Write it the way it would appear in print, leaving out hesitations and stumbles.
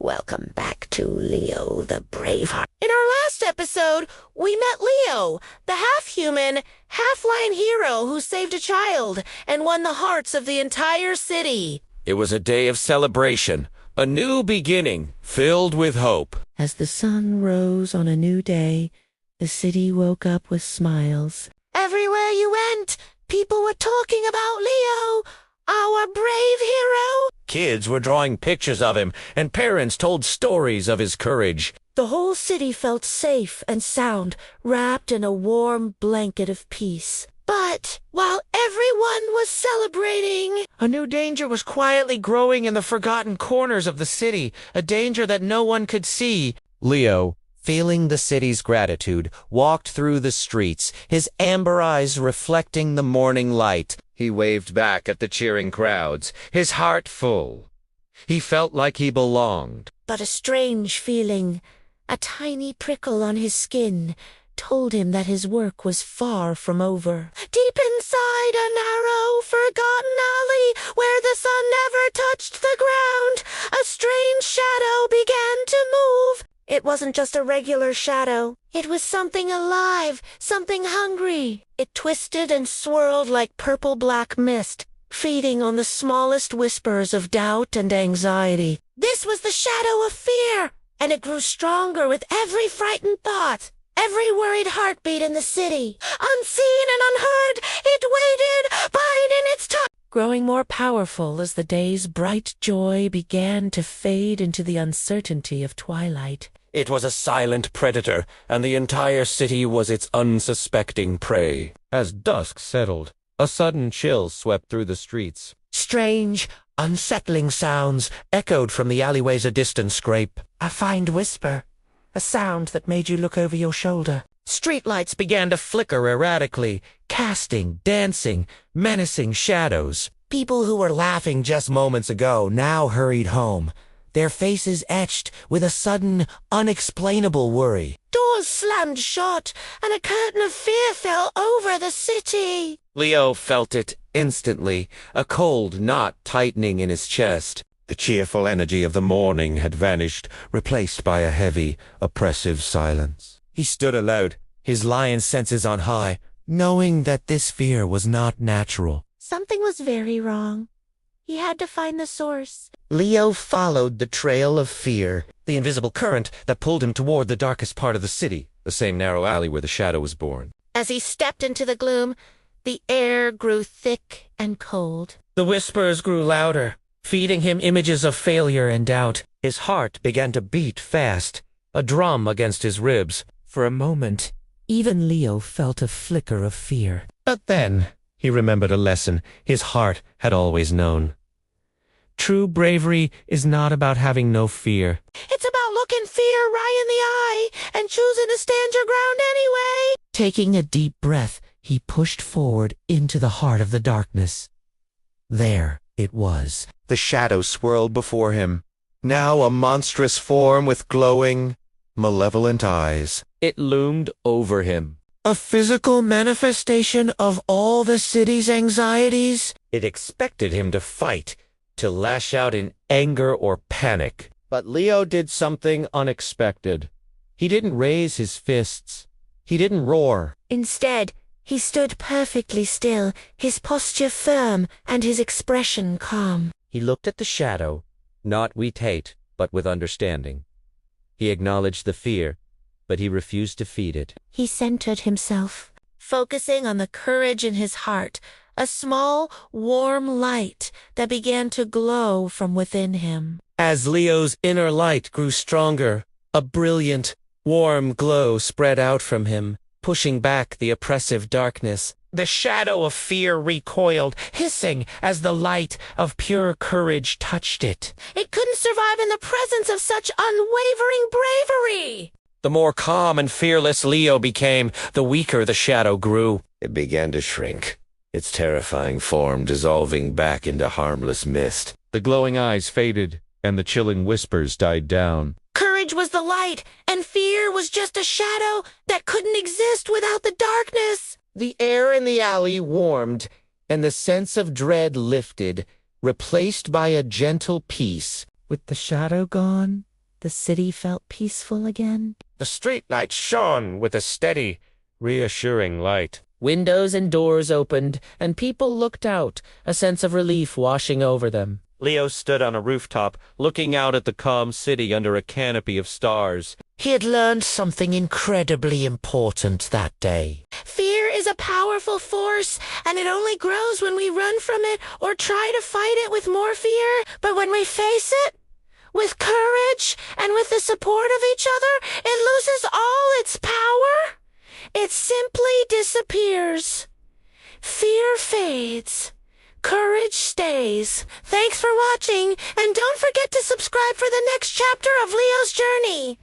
Welcome back to Leo the Braveheart. In our last episode, we met Leo, the half-human, half-lion hero who saved a child and won the hearts of the entire city. It was a day of celebration, a new beginning, filled with hope. As the sun rose on a new day, the city woke up with smiles. Everywhere you went, people were talking about Leo, our brave hero. Kids were drawing pictures of him, and parents told stories of his courage. The whole city felt safe and sound, wrapped in a warm blanket of peace. But while everyone was celebrating, a new danger was quietly growing in the forgotten corners of the city, a danger that no one could see. Leo, feeling the city's gratitude, walked through the streets, his amber eyes reflecting the morning light. He waved back at the cheering crowds, his heart full. He felt like he belonged. But a strange feeling, a tiny prickle on his skin, told him that his work was far from over. Deep inside a narrow, forgotten alley where the sun never touched the ground, a strange shadow began to move. It wasn't just a regular shadow. It was something alive, something hungry. It twisted and swirled like purple-black mist, feeding on the smallest whispers of doubt and anxiety. This was the shadow of fear, and it grew stronger with every frightened thought, every worried heartbeat in the city. Unseen and unheard, it waited, biding its time, growing more powerful as the day's bright joy began to fade into the uncertainty of twilight. It was a silent predator, and the entire city was its unsuspecting prey. As dusk settled, a sudden chill swept through the streets. Strange, unsettling sounds echoed from the alleyways, a distant scrape. A faint whisper, a sound that made you look over your shoulder. Streetlights began to flicker erratically, casting, dancing, menacing shadows. People who were laughing just moments ago now hurried home, their faces etched with a sudden, unexplainable worry. Doors slammed shut, and a curtain of fear fell over the city. Leo felt it instantly, a cold knot tightening in his chest. The cheerful energy of the morning had vanished, replaced by a heavy, oppressive silence. He stood aloud, his lion senses on high, knowing that this fear was not natural. Something was very wrong. He had to find the source. Leo followed the trail of fear, the invisible current that pulled him toward the darkest part of the city, the same narrow alley where the shadow was born. As he stepped into the gloom, the air grew thick and cold. The whispers grew louder, feeding him images of failure and doubt. His heart began to beat fast, a drum against his ribs. For a moment, even Leo felt a flicker of fear. But then he remembered a lesson his heart had always known. True bravery is not about having no fear. It's about looking fear right in the eye and choosing to stand your ground anyway. Taking a deep breath, he pushed forward into the heart of the darkness. There it was. The shadow swirled before him, now a monstrous form with glowing, malevolent eyes. It loomed over him. A physical manifestation of all the city's anxieties. It expected him to fight, to lash out in anger or panic. But Leo did something unexpected. He didn't raise his fists. He didn't roar. Instead, he stood perfectly still, his posture firm and his expression calm. He looked at the shadow, not with hate, but with understanding. He acknowledged the fear, but he refused to feed it. He centered himself, focusing on the courage in his heart, a small, warm light that began to glow from within him. As Leo's inner light grew stronger, a brilliant, warm glow spread out from him, pushing back the oppressive darkness. The shadow of fear recoiled, hissing as the light of pure courage touched it. It couldn't survive in the presence of such unwavering bravery. The more calm and fearless Leo became, the weaker the shadow grew. It began to shrink, its terrifying form dissolving back into harmless mist. The glowing eyes faded, and the chilling whispers died down. Courage was the light, and fear was just a shadow that couldn't exist without the darkness. The air in the alley warmed, and the sense of dread lifted, replaced by a gentle peace. With the shadow gone, The city felt peaceful again. The streetlights shone with a steady, reassuring light. Windows and doors opened, and people looked out, a sense of relief washing over them. Leo stood on a rooftop, looking out at the calm city under a canopy of stars. He had learned something incredibly important that day. Fear is a powerful force, and it only grows when we run from it or try to fight it with more fear. But when we face it, with courage and with the support of each other, it loses all its power. It simply disappears. Fear fades. Courage stays. Thanks for watching, and don't forget to subscribe for the next chapter of Leo's journey.